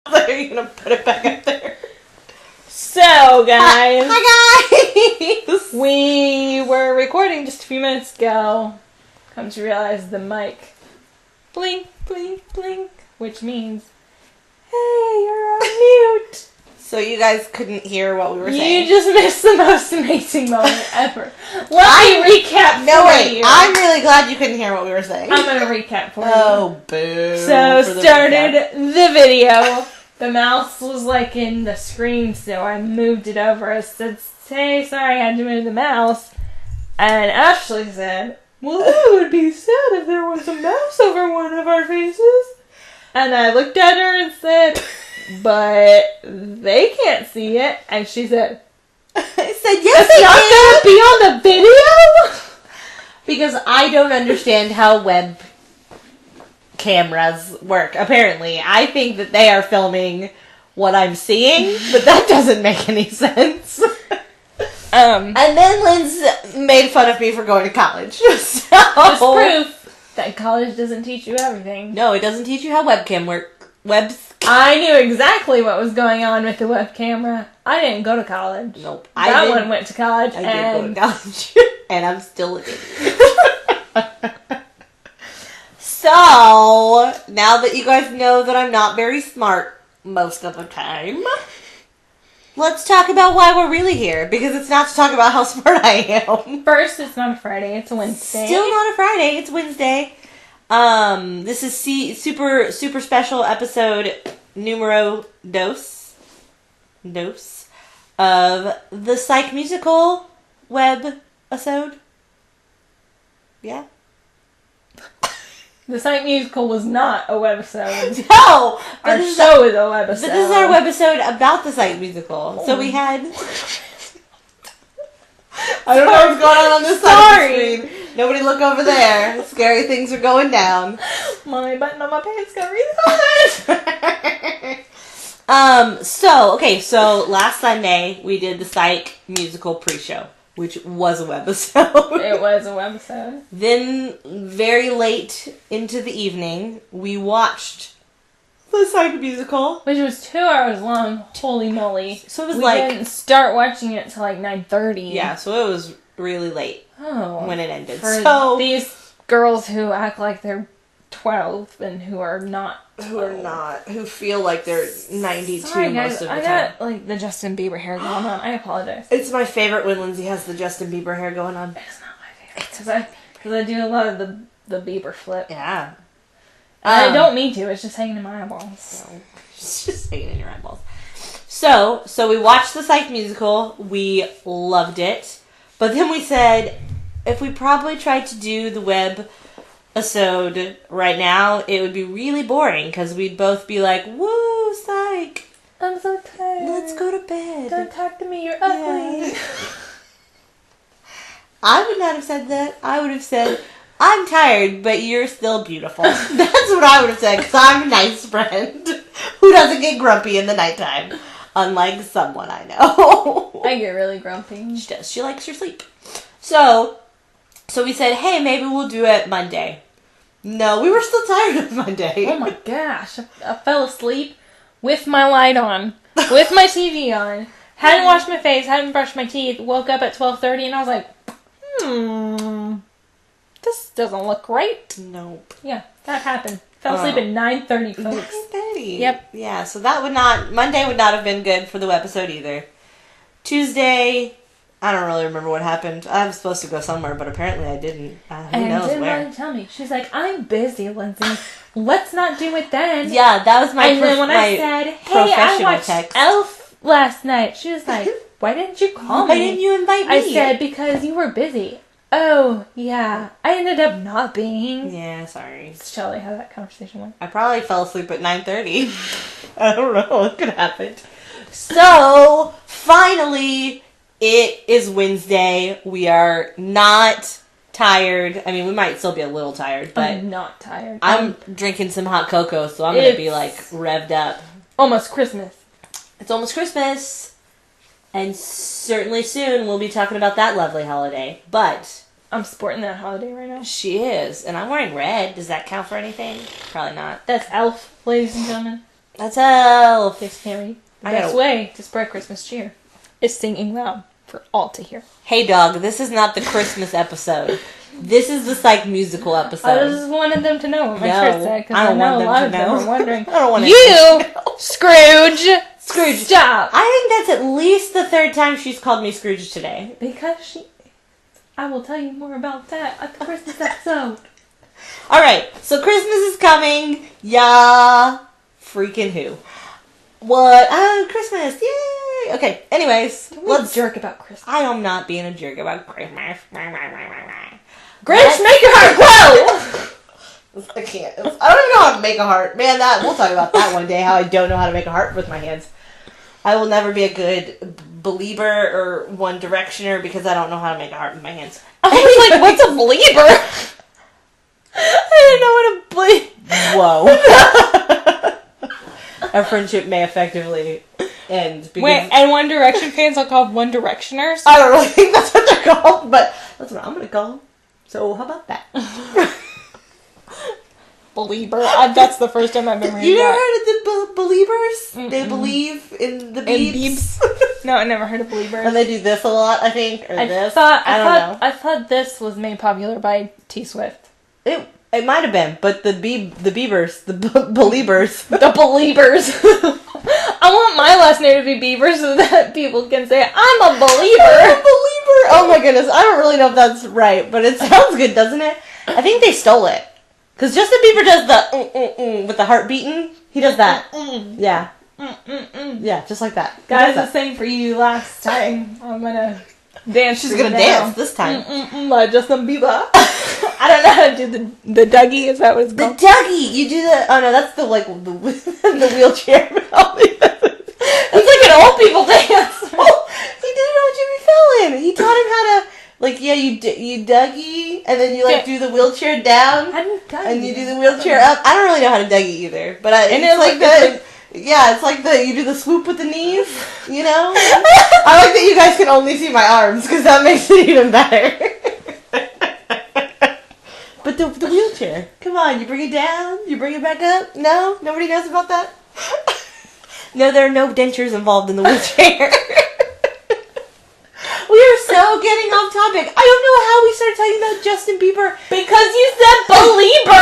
Are you gonna put it back up there? So, guys. Hi, guys! We were recording just a few minutes ago. Come to realize the mic blink, blink, blink, which means, hey, you're on mute. So you guys couldn't hear what we were saying. You just missed the most amazing moment ever. Let me recap for you. I'm really glad you couldn't hear what we were saying. I'm going to recap for you. Oh, boo. So, started the video. The mouse was like in the screen, so I moved it over. I said, hey, sorry, I had to move the mouse. And Ashley said, well, that would be sad if there was a mouse over one of our faces. And I looked at her and said, but they can't see it. And she said, I said, yes, it's not going to be on the video? Because I don't understand how web cameras work. Apparently, I think that they are filming what I'm seeing, but that doesn't make any sense. And then Lynn's made fun of me for going to college. So. Just proof that college doesn't teach you everything. No, it doesn't teach you how webcam work. I knew exactly what was going on with the web camera. I didn't go to college. Nope. That one went to college. I did go to college. And I'm still an idiot. So, now that you guys know that I'm not very smart most of the time, let's talk about why we're really here. Because it's not to talk about how smart I am. First, it's not a Friday. It's a Wednesday. Still not a Friday. It's Wednesday. This is super special episode numero dos of the Psych Musical web-isode. Yeah. The Psych Musical was not a webisode. No! Our show is a webisode. But this is our webisode about the Psych Musical. So we had... I don't know what's going on this side of the screen. Nobody look over there. Scary things are going down. My button on my pants got really hot. So last Sunday we did the Psych Musical pre-show, which was a webisode. It was a webisode. Then, very late into the evening, we watched the Psych Musical. Which was 2 hours long. Holy moly. So it was we didn't start watching it till like 9:30. Yeah, so it was really late when it ended. For these girls who act like they're 12 and who are not. Who feel like they're 92 Sorry, guys, most of the time. I got like the Justin Bieber hair going on. I apologize. It's my favorite when Lindsay has the Justin Bieber hair going on. It's not my favorite. Because I do a lot of the Bieber flip. Yeah. I don't mean to. It's just hanging in my eyeballs. No, it's just hanging in your eyeballs. So we watched the Psych Musical. We loved it. But then we said, if we probably tried to do the web-isode right now, it would be really boring. Because we'd both be like, woo, Psych. I'm so tired. Let's go to bed. Don't talk to me. You're ugly. Yeah. I would not have said that. I would have said, I'm tired, but you're still beautiful. That's what I would have said, because I'm a nice friend who doesn't get grumpy in the nighttime. Unlike someone I know. I get really grumpy. She does. She likes her sleep. So we said, hey, maybe we'll do it Monday. No, we were still tired of Monday. Oh my gosh. I fell asleep with my light on, with my TV on, hadn't washed my face, hadn't brushed my teeth, woke up at 12:30 and I was like, this doesn't look right. Nope. Yeah, that happened. Fell asleep at 9:30, folks. 9:30. Yep. Yeah, so Monday would not have been good for the webisode either. Tuesday, I don't really remember what happened. I was supposed to go somewhere, but apparently I didn't. Who knows didn't where. want to tell me. She's like, I'm busy, Lindsay. Let's not do it then. Yeah, that was my And then when I said, hey, I watched text. Elf last night, she was like, why didn't you call me? Why didn't you invite me? I said, because you were busy. Oh, yeah. I ended up not being. Yeah, sorry. Let's tell you how that conversation went. I probably fell asleep at 9:30. I don't know what could happen. So, finally, it is Wednesday. We are not tired. I mean, we might still be a little tired, but I'm not tired. I'm drinking some hot cocoa, so I'm going to be, like, revved up. Almost Christmas. It's almost Christmas. And certainly soon we'll be talking about that lovely holiday. But I'm sporting that holiday right now. she is. And I'm wearing red. Does that count for anything? Probably not. That's Elf, ladies and gentlemen. That's elf. Yes, Harry. The I best know. way to spread Christmas cheer is singing loud for all to hear. Hey, dog, this is not the Christmas episode. This is the Psych Musical episode. I just wanted them to know what my No, shirt said, because I I don't know want a them lot to of them know. are wondering. I don't want You, Scrooge, stop. I think that's at least the third time she's called me Scrooge today. Because I will tell you more about that at the Christmas episode. Alright, so Christmas is coming. Yeah. Freaking who? What? Oh, Christmas. Yay. Okay, anyways. Let's jerk about Christmas. I am not being a jerk about Christmas. Grinch, make your heart grow! I can't. I don't even know how to make a heart. Man, we'll talk about that one day, how I don't know how to make a heart with my hands. I will never be a good believer or One Directioner because I don't know how to make a heart with my hands. I was like, what's a believer? I didn't know what a Whoa. Our friendship may effectively end. Because Wait, and One Direction fans are called One Directioners? I don't really think that's what they're called, but that's what I'm going to call them. So how about that? Believer. That's the first time I've ever heard You never that. heard of the Beliebers? Mm-mm. They believe in the In beeps. No, I never heard of Believers. And they do this a lot, I think, or I this. I don't know. I thought this was made popular by T Swift. It might have been, but the Beavers, the Beliebers. The Believers. I want my last name to be Beaver so that people can say, I'm a believer. I'm a believer. Oh my goodness, I don't really know if that's right, but it sounds good, doesn't it? I think they stole it. Because Justin Bieber does the with the heart beating. He does that. Yeah. Yeah, just like that. Guys, the same for you last time. I'm gonna dance. She's gonna dance this time. By Justin Bieber. I don't know how to do the Dougie. Is that what it's The called? Dougie! You do the... Oh no, that's the, like, the wheelchair. It's like an old people dance. He did it on Jimmy Fallon. He taught him how to... Like, yeah, you Dougie, and then you, like, do the wheelchair down, and you do the wheelchair up. I don't really know how to Dougie either, but it's like the... Yeah, it's like you do the swoop with the knees, you know? I like that you guys can only see my arms, because that makes it even better. But the wheelchair, come on, you bring it down, you bring it back up? No? Nobody knows about that? No, there are no dentures involved in the wheelchair. We are so getting off topic. I don't know how we started talking about Justin Bieber. Because you said believer.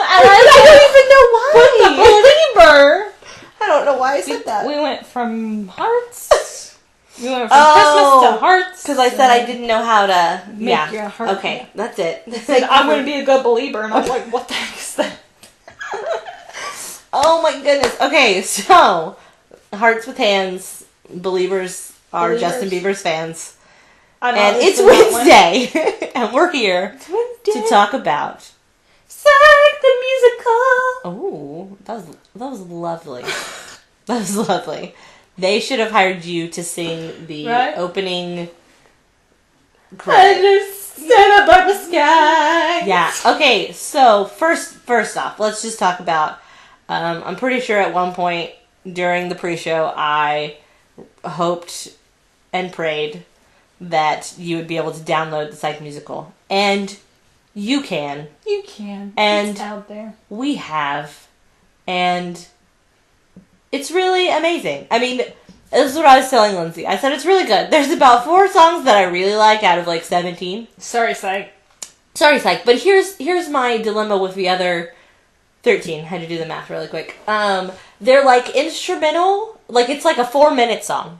And I don't even know why. The believer. I don't know why I said that. We went from hearts. We went from Christmas to hearts. Because I said I didn't know how to make your heart. Okay, that's it. Said, I'm going to be a good believer. And I was like, what the heck is that? Oh my goodness. Okay, so hearts with hands. Believers are Justin Bieber's fans. And it's Wednesday, and we're here to talk about Psych the Musical. Oh, that was lovely. That was lovely. They should have hired you to sing the opening credit. I just stand up by the sky. Yeah. Okay. So first off, let's just talk about. I'm pretty sure at one point during the pre-show, I hoped and prayed that you would be able to download the Psych Musical, and you can. You can. And it's out there. We have, and it's really amazing. I mean, this is what I was telling Lindsay. I said it's really good. There's about 4 songs that I really like out of like 17. Sorry, Psych. But here's my dilemma with the other 13. I had to do the math really quick. They're like instrumental. Like it's like a 4-minute song.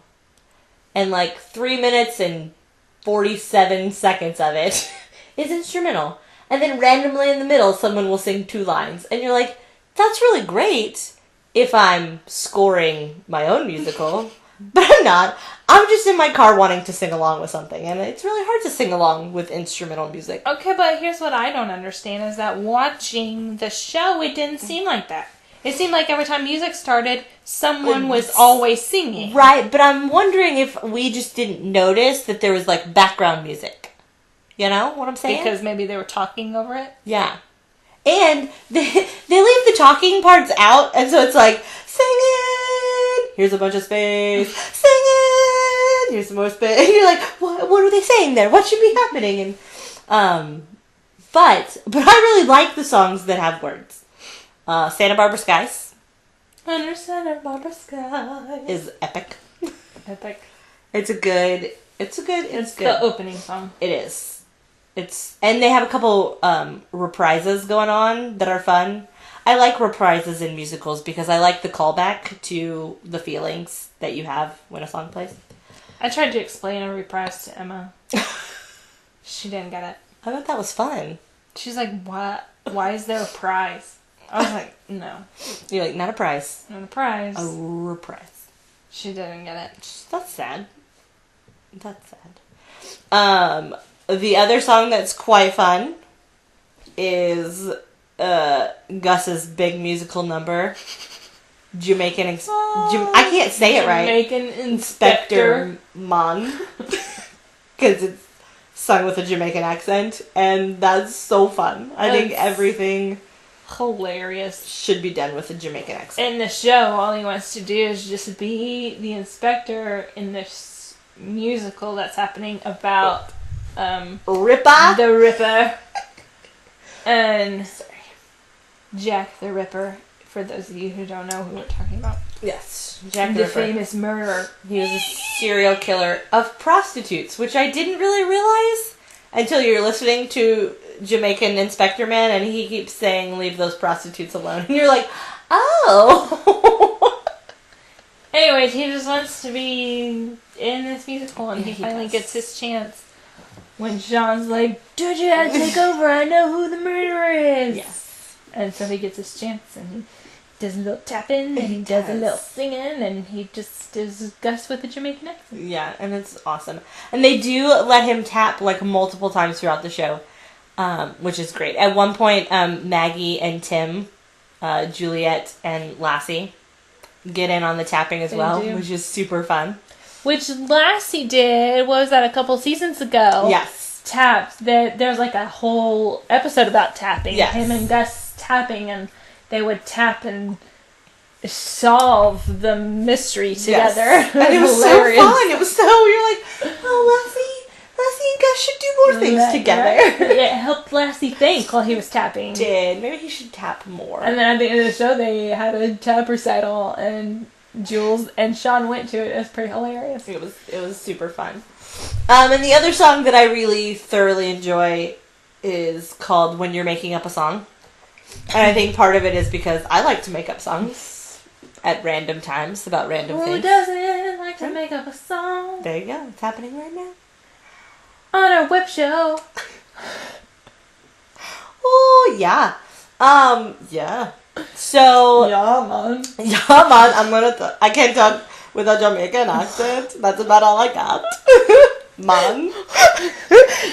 And like 3 minutes and 47 seconds of it is instrumental. And then randomly in the middle, someone will sing 2 lines. And you're like, that's really great if I'm scoring my own musical. But I'm not. I'm just in my car wanting to sing along with something. And it's really hard to sing along with instrumental music. Okay, but here's what I don't understand is that watching the show, it didn't seem like that. It seemed like every time music started, someone was always singing. Right, but I'm wondering if we just didn't notice that there was like background music. You know what I'm saying? Because maybe they were talking over it? Yeah. And they leave the talking parts out, and so it's like, singing, here's a bunch of space, singing, here's some more space. And you're like, what are they saying there? What should be happening? And but I really like the songs that have words. Santa Barbara Skies. Under center by the sky. is epic. Epic. It's good. The opening song. It is. And they have a couple reprises going on that are fun. I like reprises in musicals because I like the callback to the feelings that you have when a song plays. I tried to explain a reprise to Emma. She didn't get it. I thought that was fun. She's like, what? Why is there a prize? I was like, no. You're like, not a prize. Not a prize. A reprise. She didn't get it. That's sad. The other song that's quite fun is Gus's big musical number, Jamaican. I can't say it right. Jamaican Inspector Mon, because it's sung with a Jamaican accent, and that's so fun. I think everything hilarious should be done with a Jamaican accent. In the show, all he wants to do is just be the inspector in this musical that's happening about Ripper? The Ripper. And Jack the Ripper, for those of you who don't know who we're talking about. Yes, Jack the the Ripper. Famous murderer. He was a serial killer of prostitutes, which I didn't really realize until you're listening to Jamaican Inspector Man, and he keeps saying, leave those prostitutes alone. And you're like, oh! Anyways, he just wants to be in this musical, and he finally does. gets his chance. When Sean's like, Georgia, take over, I know who the murderer is. Yes. And so he gets his chance, and he does a little tapping, and he does a little singing, and he just does Gus with a Jamaican accent. Yeah, and it's awesome. And they do let him tap, like, multiple times throughout the show, which is great. At one point, Maggie and Tim, Juliet and Lassie, get in on the tapping as well, which is super fun. Which Lassie did, what was that, a couple seasons ago? Yes. Tapped. There's like a whole episode about tapping. Yes. Him and Gus tapping, and they would tap and solve the mystery together. Yes. And it was hilarious. So fun. It was so, you're like, oh, Lassie and Gus should do more things together. Right? It helped Lassie think while he was tapping. Maybe he should tap more. And then at the end of the show, they had a tap recital, and Jules and Sean went to it. It was pretty hilarious. It was super fun. And the other song that I really thoroughly enjoy is called When You're Making Up a Song. And I think part of it is because I like to make up songs at random times about random things. Who doesn't like to make up a song? There you go. It's happening right now. On our web show. Oh, yeah. Yeah. So... Yeah, man. Yeah, man. I can't talk with a Jamaican accent. That's about all I got. Man.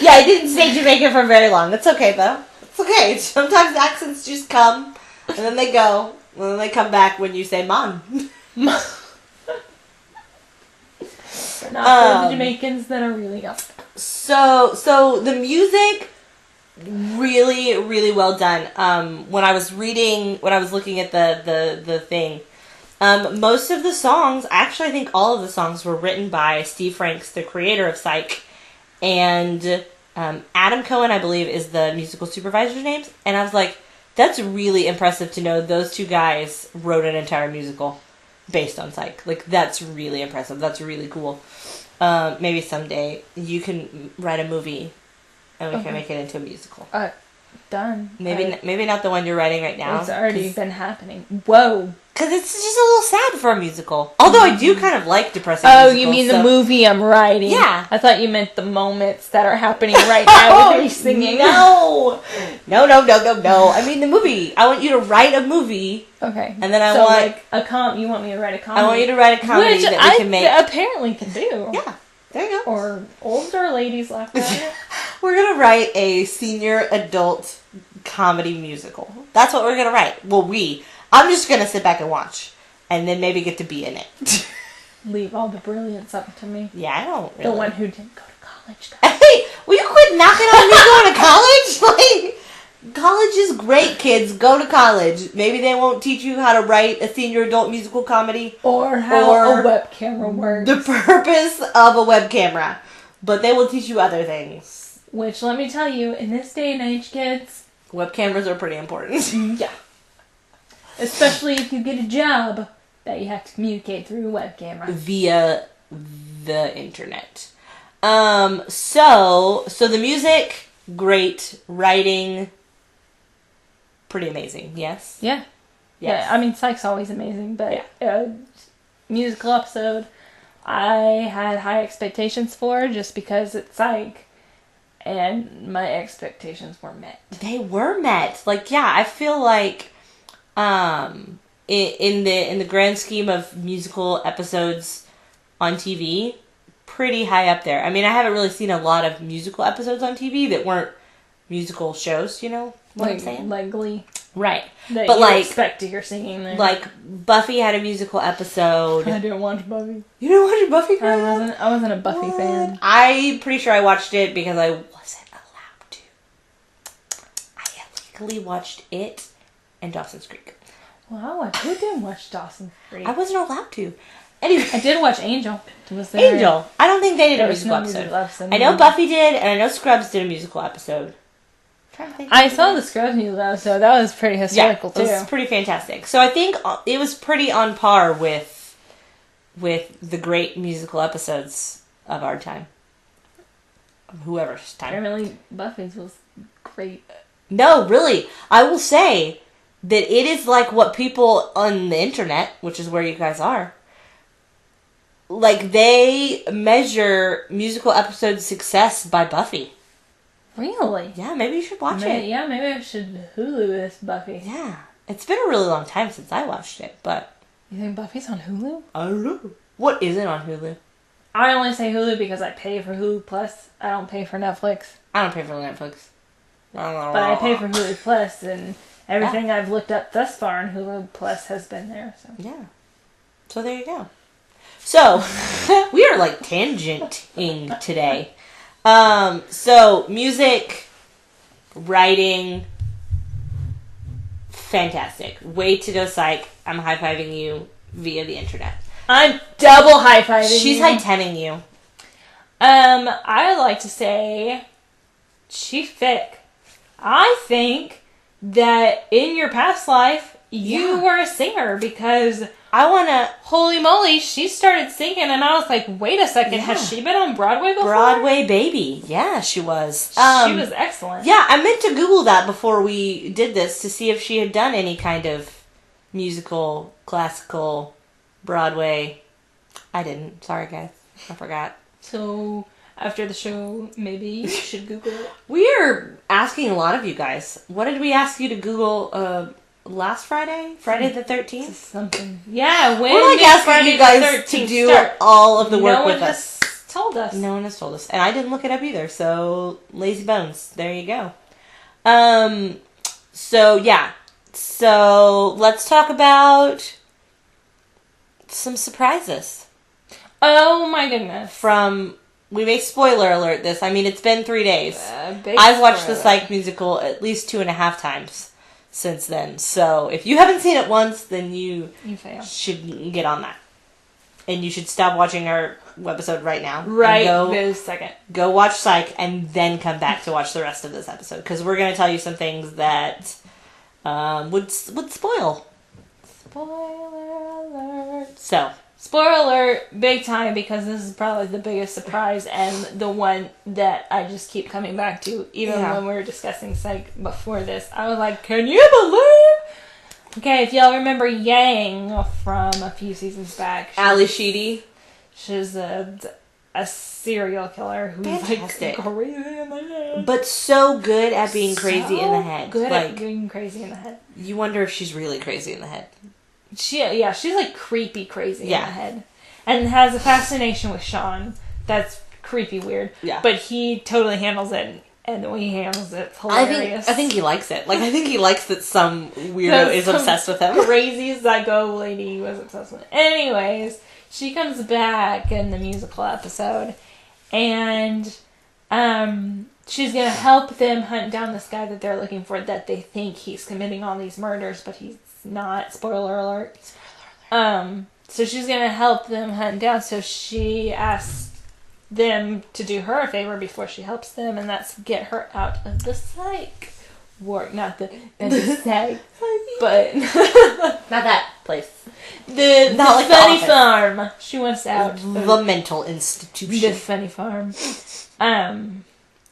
Yeah, I didn't stay Jamaican for very long. It's okay, though. It's okay. Sometimes accents just come, and then they go, and then they come back when you say man. Not for the Jamaicans that are really up. So the music, really, really well done. When I was looking at the thing, most of the songs, actually I think all of the songs were written by Steve Franks, the creator of Psych, and Adam Cohen, I believe, is the musical supervisor's name. And I was like, that's really impressive to know those two guys wrote an entire musical based on Psych. Like, that's really impressive. That's really cool. Maybe someday you can write a movie and we can make it into a musical. Done. Maybe not the one you're writing right now. It's already been happening. Whoa. Because it's just a little sad for a musical. Although I do kind of like depressing musicals. You mean the movie I'm writing? Yeah. I thought you meant the moments that are happening right now with me singing. No. I mean the movie. I want you to write a movie. Okay. And then I want... you want me to write a comedy? I want you to write a comedy that we can make. Apparently can do. Yeah. There you go. Or older ladies laugh at it. We're going to write a senior adult comedy musical. That's what we're going to write. Well, I'm just going to sit back and watch. And then maybe get to be in it. Leave all the brilliance up to me. Yeah, I don't really. The one who didn't go to college. Hey, will you quit knocking on me going to college? Like, college is great, kids. Go to college. Maybe they won't teach you how to write a senior adult musical comedy. Or how a web camera works. The purpose of a web camera. But they will teach you other things. Which, let me tell you, in this day and age, kids... Web cameras are pretty important. Yeah. Especially if you get a job that you have to communicate through a web camera. Via the internet. So the music, great. Writing, pretty amazing. Yes? Yeah. Yes. Yeah, I mean, Psych's always amazing, but musical episode, I had high expectations for just because it's Psych, and my expectations were met. They were met. Like, yeah, I feel like in the grand scheme of musical episodes on TV, pretty high up there. I mean, I haven't really seen a lot of musical episodes on TV that weren't musical shows, you know what I'm saying? Like Glee. Right. That but you like expect to hear singing there. Like Buffy had a musical episode. I didn't watch Buffy. You didn't watch Buffy? Girl? I wasn't a Buffy fan. I'm pretty sure I watched it because I wasn't allowed to. I illegally watched it and Dawson's Creek. Well, who didn't watch Dawson's Creek? I wasn't allowed to. Anyway, I did watch Angel. Was there Angel. I don't think they did a musical episode. I know Buffy did, and I know Scrubs did a musical episode. I saw the Scrubs musical episode. That was pretty historical too. It was pretty fantastic. So I think it was pretty on par with the great musical episodes of our time. Of whoever's time. Apparently, Buffy's was great. No, really. I will say that it is like what people on the internet, which is where you guys are, like they measure musical episode success by Buffy. Really? Yeah, maybe you should watch it. Yeah, maybe I should Hulu this Buffy. Yeah. It's been a really long time since I watched it, but... You think Buffy's on Hulu? I don't know. What isn't on Hulu? I only say Hulu because I pay for Hulu Plus. I don't pay for Netflix. I don't pay for Netflix. But I pay for Hulu Plus, and everything I've looked up thus far on Hulu Plus has been there. So. Yeah. So there you go. So, we are like tangenting today. So music, writing, fantastic. Way to go, Psych. I'm high-fiving you via the internet. I'm double high-fiving you. She's high-tenning you. I like to say she's thick. I think that in your past life, you were a singer because... Holy moly, she started singing and I was like, wait a second, has she been on Broadway before? Broadway Baby. Yeah, she was. She was excellent. Yeah, I meant to Google that before we did this to see if she had done any kind of musical, classical, Broadway. I didn't. Sorry, guys. I forgot. So, after the show, maybe you should Google it. We are asking a lot of you guys. What did we ask you to Google last Friday? Friday the 13th? Something. Yeah, when we're like asking you guys to do all of the work with us. Told us. No one has told us. And I didn't look it up either, so lazy bones. There you go. So yeah. So let's talk about some surprises. Oh my goodness. We may spoiler alert this. I mean, it's been 3 days. I've watched the Psych musical at least 2.5 times since then. So if you haven't seen it once, then you should get on that. And you should stop watching our episode right now. Right this second. Go watch Psych and then come back to watch the rest of this episode. Because we're going to tell you some things that would spoil. Spoiler alert. So. Spoiler alert, big time, because this is probably the biggest surprise and the one that I just keep coming back to. Even when we were discussing Psych before this, I was like, can you believe? Okay, if y'all remember Yang from a few seasons back. Ali Sheedy. She's a serial killer who's like crazy in the head. But so good at being crazy in the head. Good at being crazy in the head. You wonder if she's really crazy in the head. She's like creepy crazy in the head. And has a fascination with Sean that's creepy weird. Yeah. But he totally handles it, and the way he handles it's hilarious. I think he likes it. Like, I think he likes that some weirdo is obsessed with him. Crazy psycho lady was obsessed with him. Anyways, she comes back in the musical episode, and she's gonna help them hunt down this guy that they're looking for, that they think he's committing all these murders, but he's not. Spoiler alert. So she's gonna help them hunt down. So she asks them to do her a favor before she helps them, and that's get her out of the psych Ward, not the sag, but Not that place. the Not like the funny office. farm. She wants out. The mental institution. The funny farm.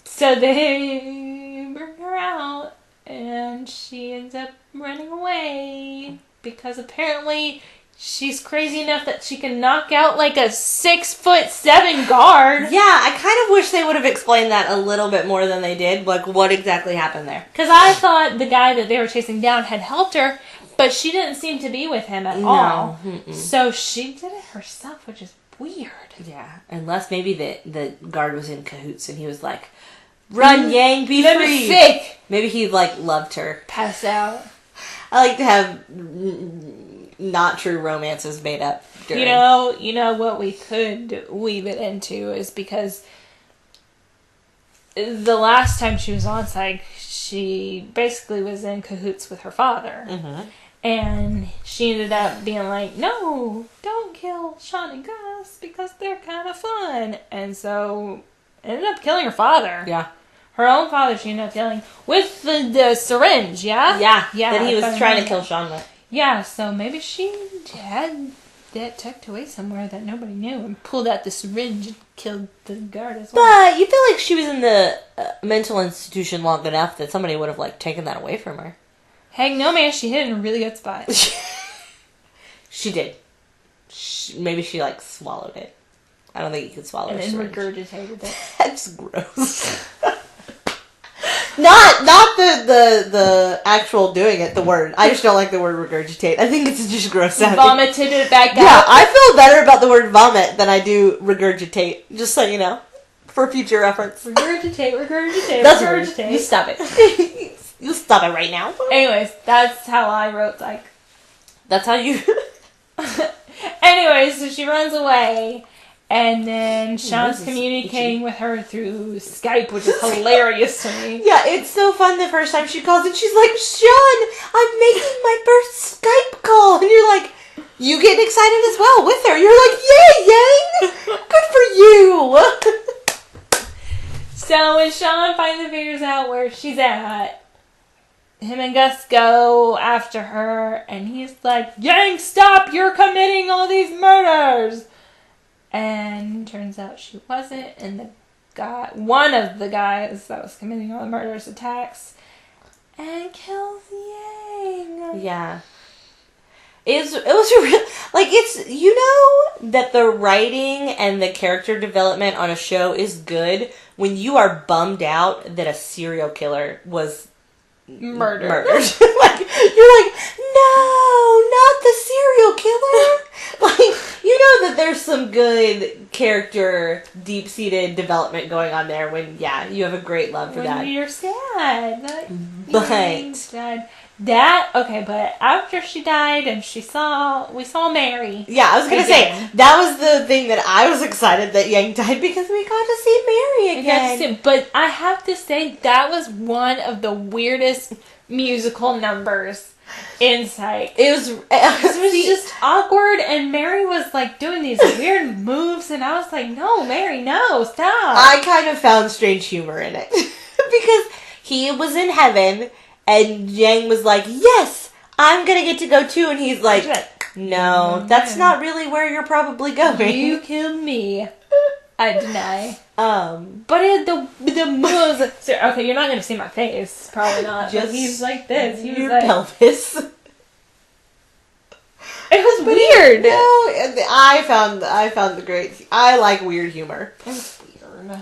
So they bring her out, and she ends up running away because apparently she's crazy enough that she can knock out like a 6'7" guard. Yeah, I kind of wish they would have explained that a little bit more than they did. Like, what exactly happened there? Because I thought the guy that they were chasing down had helped her, but she didn't seem to be with him at all. Mm-mm. So she did it herself, which is weird. Yeah, unless maybe the guard was in cahoots and he was like, "Run, Yang, be Let free." me sick. Maybe he like loved her. Pass out. I like to have not true romances made up. During. You know what we could weave it into is because the last time she was on Psych, she basically was in cahoots with her father. Mm-hmm. And she ended up being like, no, don't kill Sean and Gus because they're kind of fun. And so ended up killing her father. Yeah. Her own father she ended up killing with the syringe, yeah? Yeah. Yeah. That he was trying to kill Sean with. Yeah, so maybe she had that tucked away somewhere that nobody knew and pulled out the syringe and killed the guard as well. But you feel like she was in the mental institution long enough that somebody would have like taken that away from her. Heck no, man, she hit it in a really good spot. She did. Maybe she like swallowed it. I don't think you could swallow And a then syringe. regurgitated it. That's gross. not the actual doing it, the word. I just don't like the word regurgitate. I think it's just gross sounding. Vomited it back out. Yeah, I feel better about the word vomit than I do regurgitate. Just so you know. For future reference. Regurgitate. That's regurgitate. rude. You stop it. You stop it right now. Anyways, that's how I wrote Psych. That's how you... Anyways, so she runs away, and then Sean's this is communicating with her through Skype, which is hilarious to me. Yeah, it's so fun the first time she calls and she's like, Sean, I'm making my first Skype call. And you're like, you get excited as well with her. You're like, yay, Yang! Good for you! So when Sean finally figures out where she's at, him and Gus go after her, and he's like, Yang, stop! You're committing all these murders! And turns out she wasn't, and one of the guys that was committing all the murders attacks and kills Yang. Yeah. It was a real, like, it's, you know that the writing and the character development on a show is good when you are bummed out that a serial killer was Murdered. Like, you're like, no, not the serial killer. Like, you know that there's some good character, deep-seated development going on there when, yeah, you have a great love for that. When you're sad. But Okay, but after she died and we saw Mary. Yeah, I was gonna say that was the thing that I was excited that Yang died because we got to see Mary again. But I have to say that was one of the weirdest musical numbers in Psych. It was just awkward, and Mary was like doing these weird moves, and I was like, "No, Mary, no, stop!" I kind of found strange humor in it because he was in heaven. And Yang was like, yes, I'm going to get to go too. And he's like, no, that's not really where you're probably going. You killed me. I deny. But the moves... So, okay, you're not going to see my face. Probably not. Just he's like this. He was your like... pelvis. It was weird. No, I found the great... I like weird humor. It was weird.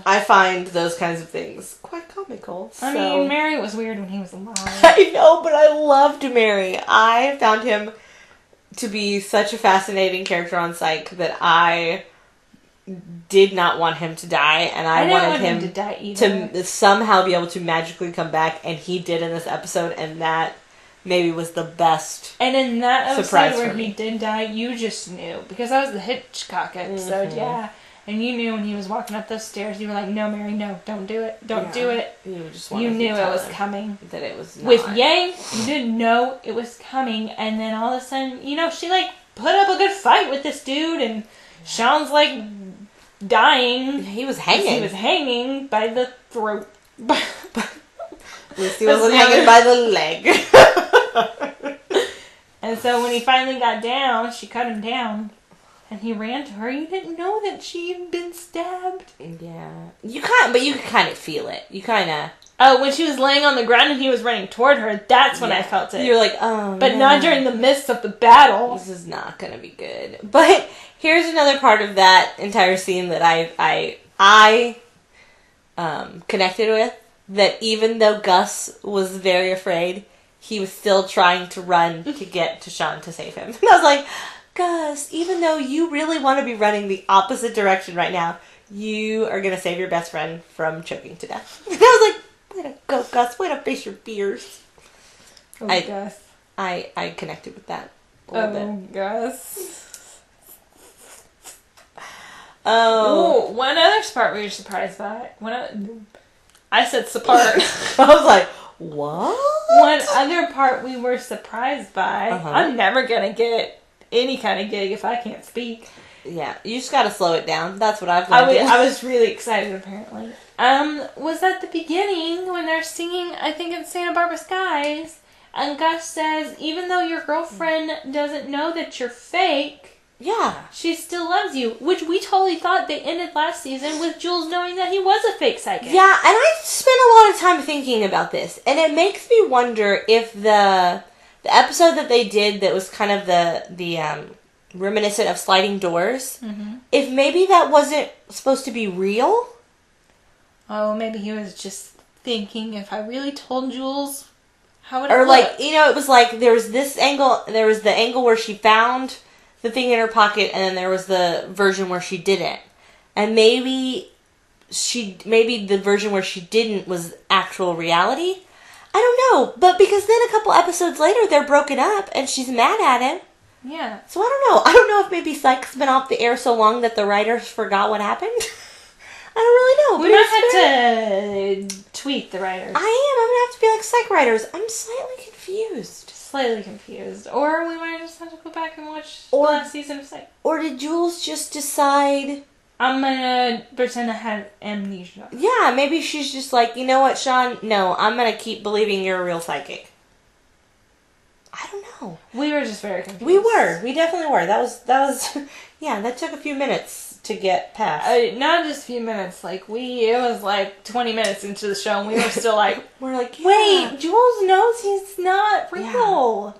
I find those kinds of things quite comical. I mean, Mary was weird when he was alive. I know, but I loved Mary. I found him to be such a fascinating character on Psych that I did not want him to die, and I wanted him to die either. To somehow be able to magically come back, and he did in this episode, and that maybe was the best. And in that surprise episode where for me. he did die, you just knew, because that was the Hitchcock episode, yeah. And you knew when he was walking up those stairs, you were like, no, Mary, no, don't do it. Don't do it. You knew it was coming. That it was not. With Yang, you didn't know it was coming. And then all of a sudden, you know, she like put up a good fight with this dude. And Sean's like dying. He was hanging. He was hanging by the throat. Lucy wasn't hanging by the leg. And so when he finally got down, she cut him down. And he ran to her. You didn't know that she had been stabbed. Yeah. You could kind of feel it. You kind of... Oh, when she was laying on the ground and he was running toward her, that's when I felt it. You're like, oh, but not during the midst of the battle. This is not going to be good. But here's another part of that entire scene that I connected with. That even though Gus was very afraid, he was still trying to run to get to Sean to save him. And I was like, Gus, even though you really want to be running the opposite direction right now, you are going to save your best friend from choking to death. And I was like, way to go, Gus. Way to face your fears. Oh, Gus. I connected with that a little bit. Gus. Oh. Ooh, one other part we were surprised by. I said support. I was like, what? One other part we were surprised by. Uh-huh. I'm never going to get any kind of gig if I can't speak. Yeah, you just got to slow it down. That's what I've learned. I was really excited, apparently. Was at the beginning when they're singing, I think it's Santa Barbara Skies, and Gus says, even though your girlfriend doesn't know that you're fake, yeah, she still loves you, which we totally thought they ended last season with Jules knowing that he was a fake psychic. Yeah, and I spent a lot of time thinking about this, and it makes me wonder if the episode that they did that was kind of the reminiscent of Sliding Doors, if maybe that wasn't supposed to be real. Oh, maybe he was just thinking, if I really told Jules, how would it Or look? like, it was like there was this angle, there was the angle where she found the thing in her pocket, and then there was the version where she didn't. And maybe the version where she didn't was actual reality. I don't know, but because then a couple episodes later they're broken up and she's mad at him. Yeah. So I don't know. I don't know if maybe Psych's been off the air so long that the writers forgot what happened. I don't really know. We might have to tweet the writers. I am. I'm going to have to be like Psych writers. I'm slightly confused. Slightly confused. Or we might just have to go back and watch the last season of Psych. Or did Jules just decide... I'm gonna pretend I had amnesia. Yeah, maybe she's just like, you know what, Sean? No, I'm gonna keep believing you're a real psychic. I don't know. We were just very confused. We were. We definitely were. That was yeah, that took a few minutes to get past. Not just a few minutes. It was like 20 minutes into the show and we were still like, we're like, yeah. wait, Jules knows he's not real.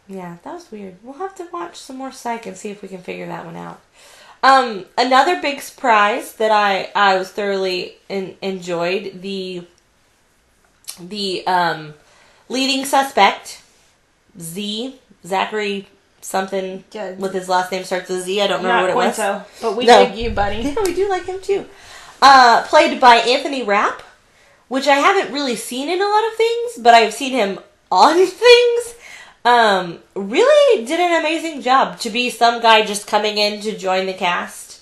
Yeah, that was weird. We'll have to watch some more Psych and see if we can figure that one out. Another big surprise that I was thoroughly enjoyed, the leading suspect, Zachary something with his last name starts with Z. I don't remember what it was. But we dig you, buddy. Yeah, we do like him too. Played by Anthony Rapp, which I haven't really seen in a lot of things, but I've seen him on things. Really did an amazing job to be some guy just coming in to join the cast.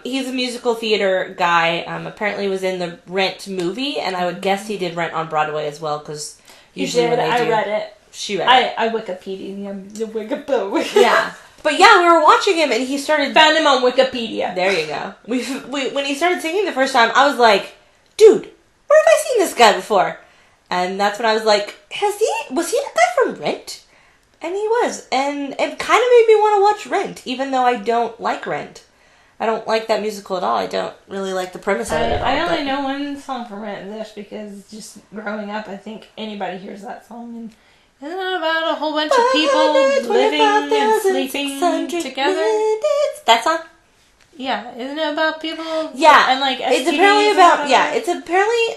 He's a musical theater guy. Apparently was in the Rent movie, and I would guess he did Rent on Broadway as well, because usually when they do... I read it. She read it. I Wikipedia. Yeah. But yeah, we were watching him, and he started... Found him on Wikipedia. There you go. When he started singing the first time, I was like, dude, where have I seen this guy before? And that's when I was like, was he the guy from Rent? And he was. And it kind of made me want to watch Rent, even though I don't like Rent. I don't like that musical at all. I don't really like the premise of it at all. I only know one song from Rent, this, because just growing up, I think anybody hears that song. And isn't it about a whole bunch of people living and sleeping together? That song? Yeah, isn't it about people? Yeah, and like STDs it's apparently about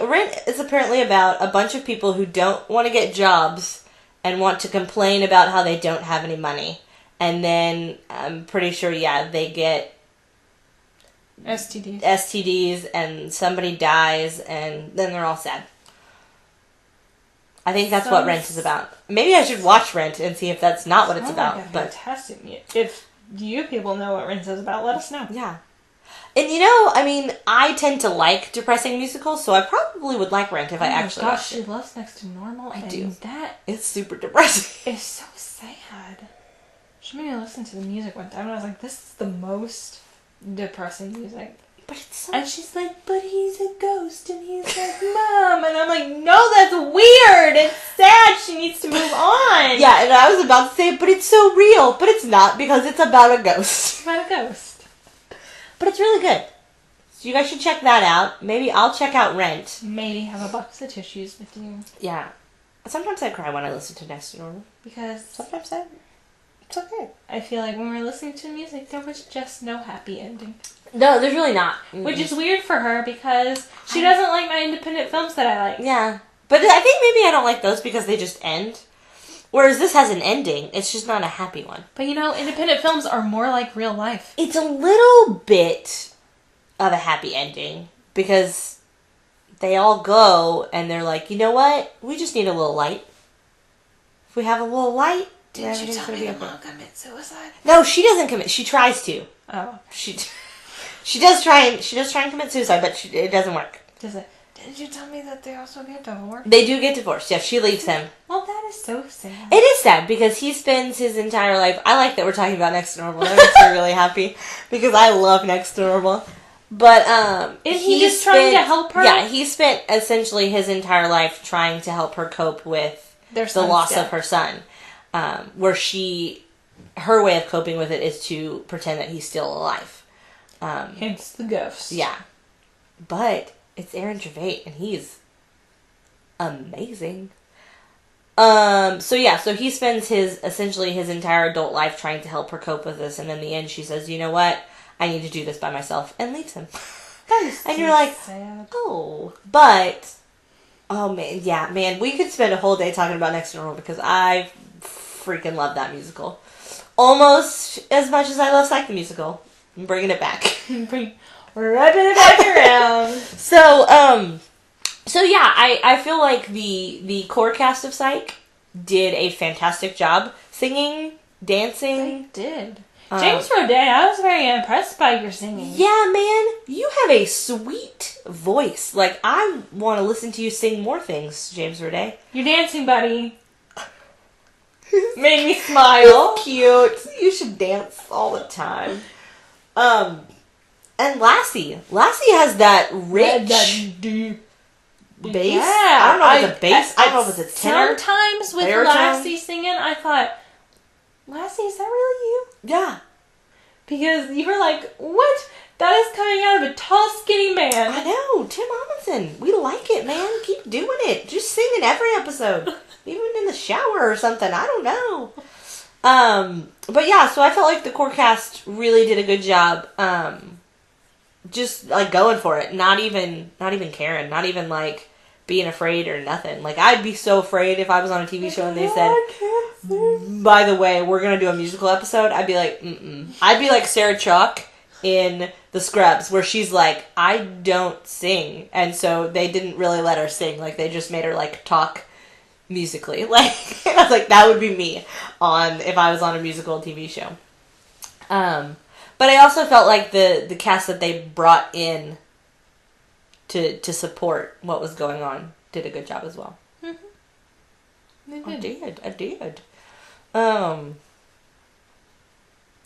Rent is apparently about a bunch of people who don't want to get jobs and want to complain about how they don't have any money, and then I'm pretty sure they get STDs, and somebody dies, and then they're all sad. I think that's what Rent is about. Maybe I should watch Rent and see if that's not what it's about. Like fantastic. If you people know what Rent is about, let us know. Yeah. And I tend to like depressing musicals, so I probably would like Rent if I actually watched it. She loves Next to Normal. I do. It's super That depressing. is so sad. She made me listen to the music one time, and I was like, this is the most depressing music. but it's so... And she's like, but he's a ghost. And he's like, Mom. And I'm like, no, that's weird. It's sad. She needs to move on. Yeah, and I was about to say, but it's so real. But it's not, because it's about a ghost. It's about a ghost. But it's really good. So you guys should check that out. Maybe I'll check out Rent. Maybe have a box of tissues with you. Yeah. Sometimes I cry when I listen to Next to Normal. Because Sometimes it's okay. I feel like when we're listening to music, there was just no happy ending. No, there's really not. Which is weird for her because she doesn't like my independent films that I like. Yeah. But I think maybe I don't like those because they just end. Whereas this has an ending. It's just not a happy one. But independent films are more like real life. It's a little bit of a happy ending because they all go and they're like, you know what? We just need a little light. If we have a little light, didn't you tell me the mom commits suicide? No, she doesn't commit. She tries to. Oh, she does try and commit suicide, but it doesn't work. Does it? Didn't you tell me that they also get divorced? They do get divorced. Yeah, she leaves him. Well, that is so sad. It is sad because he spends his entire life. I like that we're talking about Next to Normal. That makes me really happy because I love Next to Normal. But is he just trying to help her? Yeah, he spent essentially his entire life trying to help her cope with the loss of her son. Where her way of coping with it is to pretend that he's still alive. Hence the ghost. Yeah. But it's Aaron Tveit, and he's amazing. So he spends his entire adult life trying to help her cope with this, and in the end she says, you know what? I need to do this by myself, and leaves him. That is and you're like, sad. Oh. But, oh man, we could spend a whole day talking about Next to Normal because I freaking love that musical. Almost as much as I love Psych the Musical. I'm bringing it back. We're wrapping it back around. So yeah, I feel like the core cast of Psych did a fantastic job singing, dancing. They did. James Roday, I was very impressed by your singing. Yeah, man, you have a sweet voice. Like, I want to listen to you sing more things, James Roday. Your dancing buddy made me smile. Cute. You should dance all the time. And Lassie has that rich, that deep bass. Yeah, I don't know if it's a bass. I don't know if it's a tenor. Sometimes with baritone. Lassie singing, I thought, Lassie, is that really you? Yeah. Because you were like, what? That is coming out of a tall, skinny man. I know. Tim Amundsen. We like it, man. Keep doing it. Just sing in every episode. Even in the shower or something. I don't know. But yeah, so I felt like the core cast really did a good job. Just like going for it. Not even caring. Not even like being afraid or nothing. Like, I'd be so afraid if I was on a TV show and they said, by the way, we're going to do a musical episode. I'd be like, I'd be like Sarah Chalk in The Scrubs, where she's like, I don't sing. And so they didn't really let her sing. Like, they just made her, like, talk musically. Like, I was like, that would be me if I was on a musical TV show. But I also felt like the cast that they brought in to support what was going on did a good job as well. Mm-hmm. I did.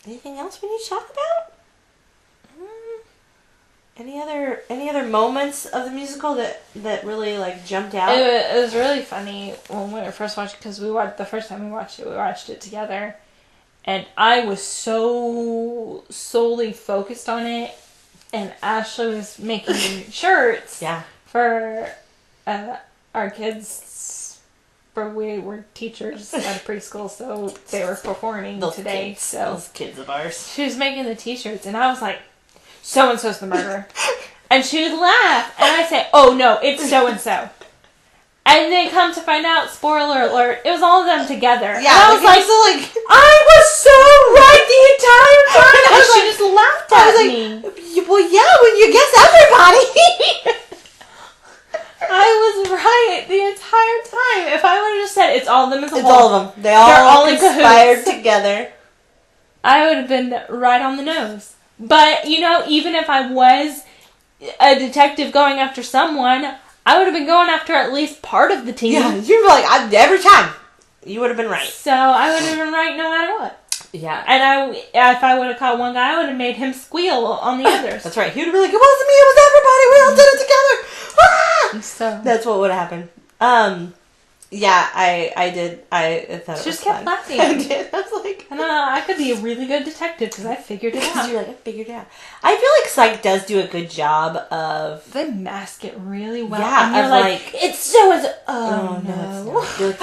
Anything else we need to talk about? Any other moments of the musical that really like jumped out? It was really funny when we first watched it because the first time we watched it together, and I was so solely focused on it, and Ashley was making shirts. Yeah. For our kids. For we were teachers at a preschool, so they were performing today. Kids, so those kids of ours. She was making the t-shirts, and I was like, so-and-so's the murderer. And she would laugh, and I'd say, oh no, it's so-and-so. And then come to find out, spoiler alert, it was all of them together. Yeah, and I was like, I was so right the entire time. And she just laughed at me. Well, yeah, when you guess everybody. I was right the entire time. If I would have just said, it's all of them as a whole. It's all of them. They're all conspired together. I would have been right on the nose. But, even if I was a detective going after someone, I would have been going after at least part of the team. Yeah, you'd be like, every time. You would have been right. So, I would have been right no matter what. Yeah. And if I would have caught one guy, I would have made him squeal on the others. That's right. He would have been like, it wasn't me, it was everybody. We all did it together. Ah! So that's what would have happened. Yeah, I did. I thought it was kept fun. laughing. I did. I was like, I don't know. I could be a really good detective because I figured it out. You're like, I figured it out. I feel like Psych does do a good job of. They mask it really well. Yeah, and you're like, it's so as. Oh no. It's not. You're like,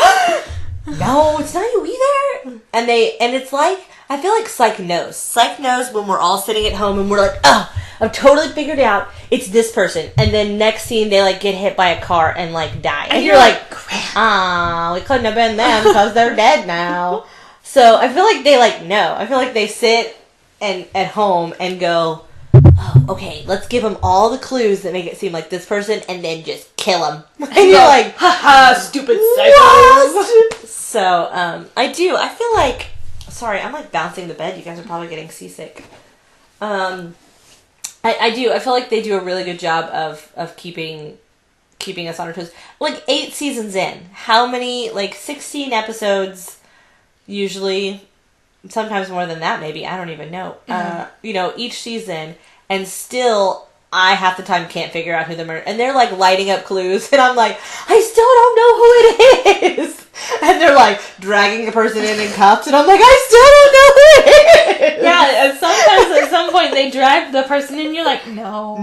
no, it's not you either. And it's like, I feel like Psych knows. Psych knows when we're all sitting at home and we're like, oh, I've totally figured it out. It's this person. And then next scene, they like get hit by a car and like die. And you're like, we couldn't have been them because they're dead now. So I feel like they like know. I feel like they sit and at home and go, oh, okay, let's give them all the clues that make it seem like this person and then just kill them. And you're like, haha, stupid psychos. So, I do. I feel like, sorry, I'm like bouncing the bed. You guys are probably getting seasick. I do. I feel like they do a really good job of keeping us on our toes. Like 8 seasons in, how many? Like 16 episodes, usually. Sometimes more than that, maybe. I don't even know. Mm-hmm. Each season, and still, I half the time can't figure out who the murderer. And they're like lighting up clues, and I'm like, I still don't know who it is. And they're like dragging the person in cuffs, and I'm like, I still don't know who it is. Yeah, and sometimes at some point they drag the person in, and you're like, no,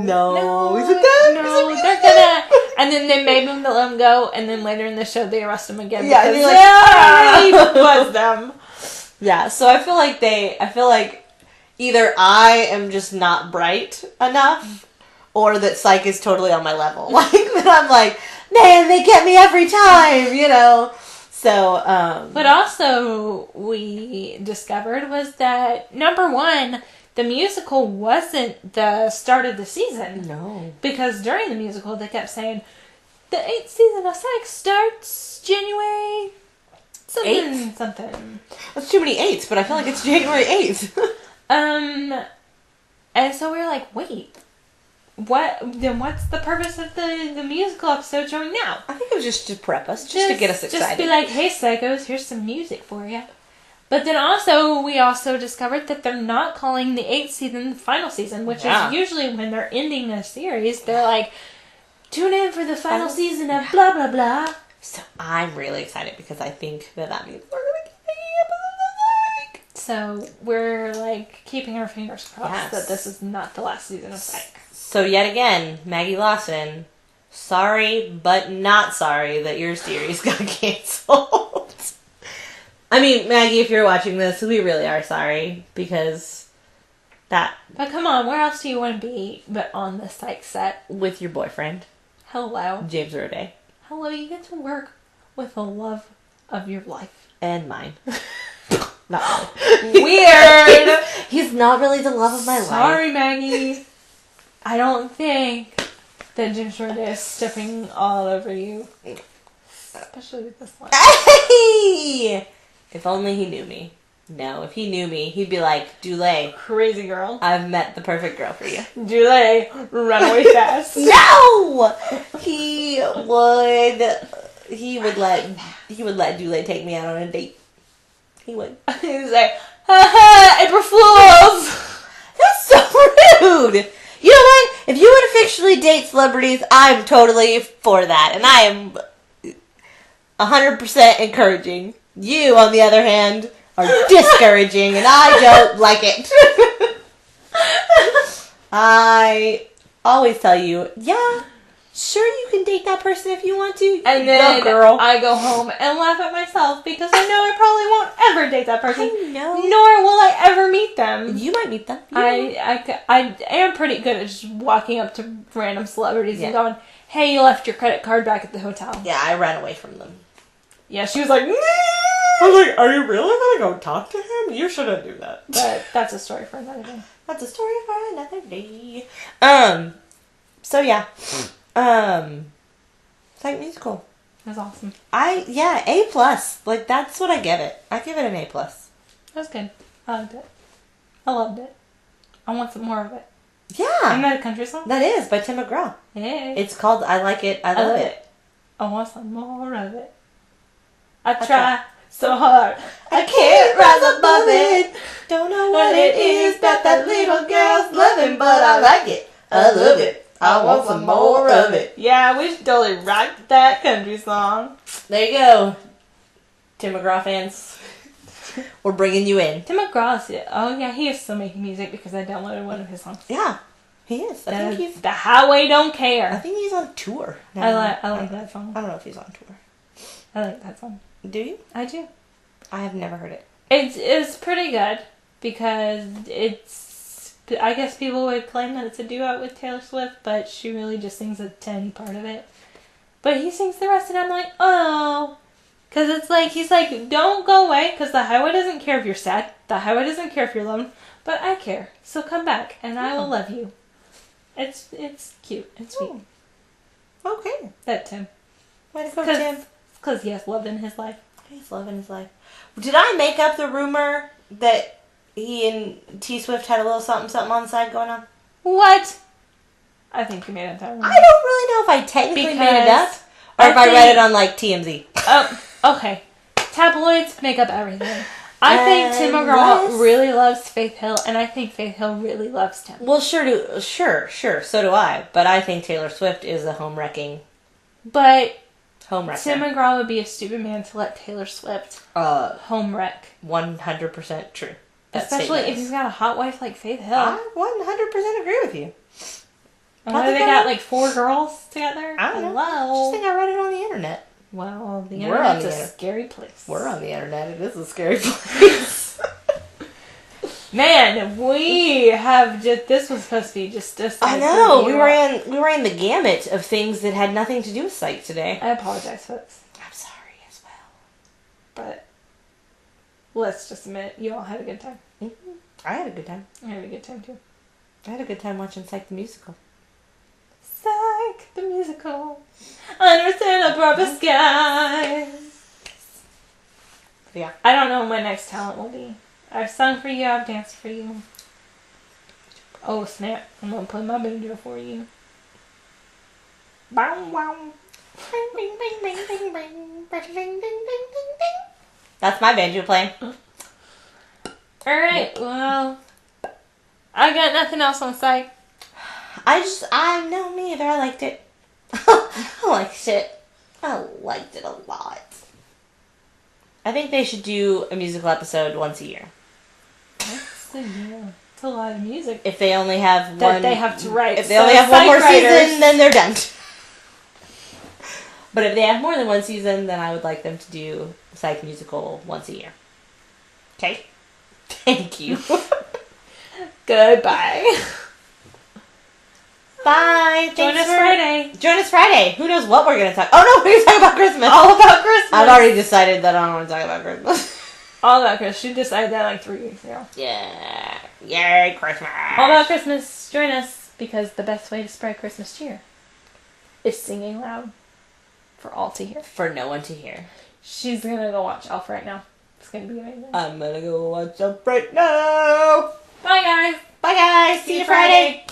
is it them? No, they're gonna. And then they made them to let them go, and then later in the show they arrest them again. Yeah, and you're like, it was them. Yeah, so I feel like either I am just not bright enough, or that Psych is totally on my level. Like, that I'm like, man, they get me every time, So, But also, we discovered was that, number one, the musical wasn't the start of the season. No. Because during the musical, they kept saying, the 8th season of Psych starts January... something. That's too many 8s, but I feel like it's January 8th. And so we were like, wait, what's the purpose of the musical episode showing now? I think it was just to prep us, just to get us excited. Just be like, hey, psychos, here's some music for you. But then we also discovered that they're not calling the 8th season the final season, which is usually when they're ending a series. They're like, tune in for the final season of blah, blah, blah. So I'm really excited because I think that means we're going to keep making episodes of Psych. So we're like keeping our fingers crossed that this is not the last season of Psych. So yet again, Maggie Lawson, sorry but not sorry that your series got canceled. I mean, Maggie, if you're watching this, we really are sorry because that... But come on, where else do you want to be but on the Psych set? With your boyfriend. Hello. James Roday. Hello, you get to work with the love of your life. And mine. Not really. Weird! He's not really the love of my life. Sorry, Maggie. I don't think that James Roday is stepping all over you. Especially with this one. Hey! If only he knew me. No, if he knew me, he'd be like, Dulé. Crazy girl. I've met the perfect girl for you. Dulé, run away fast. No! He would let Dulé take me out on a date. He would. He's like, haha, April Fools! That's so rude! You know what? If you would fictionally date celebrities, I'm totally for that. And I am 100% encouraging. You, on the other hand, are discouraging, and I don't like it. I always tell you, yeah, sure you can date that person if you want to. And then I go home and laugh at myself because I know I probably won't ever date that person. I know. Nor will I ever meet them. You might meet them. I am pretty good at just walking up to random celebrities and going, hey, you left your credit card back at the hotel. Yeah, I ran away from them. Yeah, she was like, nah. I was like, are you really going to go talk to him? You shouldn't do that. But that's a story for another day. That's a story for another day. So yeah. Psych Musical. That's awesome. A+. Like, that's what I give it. I give it an A+. That's good. I liked it. I loved it. I want some more of it. Yeah. Isn't that a country song? That is, by Tim McGraw. Yeah. It's called I Like It, I Love It. I want some more of it. I try so hard. I can't rise above it. Don't know what it is about that little girl's loving, but I like it. I love it. I want some more of it. Yeah, we should totally rock that country song. There you go, Tim McGraw fans. We're bringing you in. Tim McGraw, oh yeah, he is still making music because I downloaded one of his songs. Yeah, he is. I think he's. The Highway Don't Care. I think he's on tour. I like that song. I don't know if he's on tour. I like that song. Do you? I do. I have never heard it. It's pretty good because it's. I guess people would claim that it's a duet with Taylor Swift, but she really just sings a tiny part of it. But he sings the rest, and I'm like, oh. Because it's like, he's like, don't go away, because the highway doesn't care if you're sad. The highway doesn't care if you're alone. But I care. So come back, and I will love you. It's cute. It's sweet. Oh. Okay. That Tim. Way to go, Tim. Because he has love in his life. He's loving his life. Did I make up the rumor that he and T-Swift had a little something on the side going on? What? I think you made it that I don't really know if I technically made it up, or if I read it on, like, TMZ. Oh, okay. Tabloids make up everything. I think Tim McGraw really loves Faith Hill, and I think Faith Hill really loves Tim. Well, sure, so do I. But I think Taylor Swift is a home-wrecking... But... Home wrecker. Tim McGraw would be a stupid man to let Taylor Swift home wreck. 100% true. Especially if he's got a hot wife like Faith Hill. I 100% agree with you. And what, they got like 4 girls together? I don't know. Hello. I just think I read it on the internet. Well, the internet's a scary place. We're on the internet. It is a scary place. Man, we have just... This was supposed to be just a... I know. We ran the gamut of things that had nothing to do with psych today. I apologize, folks. I'm sorry as well. But let's just admit, you all had a good time. Mm-hmm. I had a good time. I had a good time, too. I had a good time watching Psych the Musical. Psych the Musical. Understand the proper skies. Yeah. I don't know what my next talent will be. I've sung for you, I've danced for you. Oh snap, I'm gonna play my banjo for you. Bow wow. That's my banjo playing. Alright, well, I got nothing else on Psych. No, me either. I liked it. I liked it. I liked it a lot. I think they should do a musical episode once a year. That's a lot of music. If they only have that they have to write. If they only have one more season, then they're done. But if they have more than one season, then I would like them to do a Psych musical once a year. Okay? Thank you. Goodbye. Bye. Join us Friday. Join us Friday. Who knows what we're going to talk... Oh, no, we're going to talk about Christmas. All about Christmas. I've already decided that I don't want to talk about Christmas. All about Christmas. She decided that like 3 weeks ago. Yeah. Yay, Christmas. All about Christmas. Join us, because the best way to spread Christmas cheer is singing loud for all to hear. For no one to hear. She's going to go watch Elf right now. It's going to be amazing. I'm going to go watch Elf right now. Bye, guys. Bye, guys. See you Friday.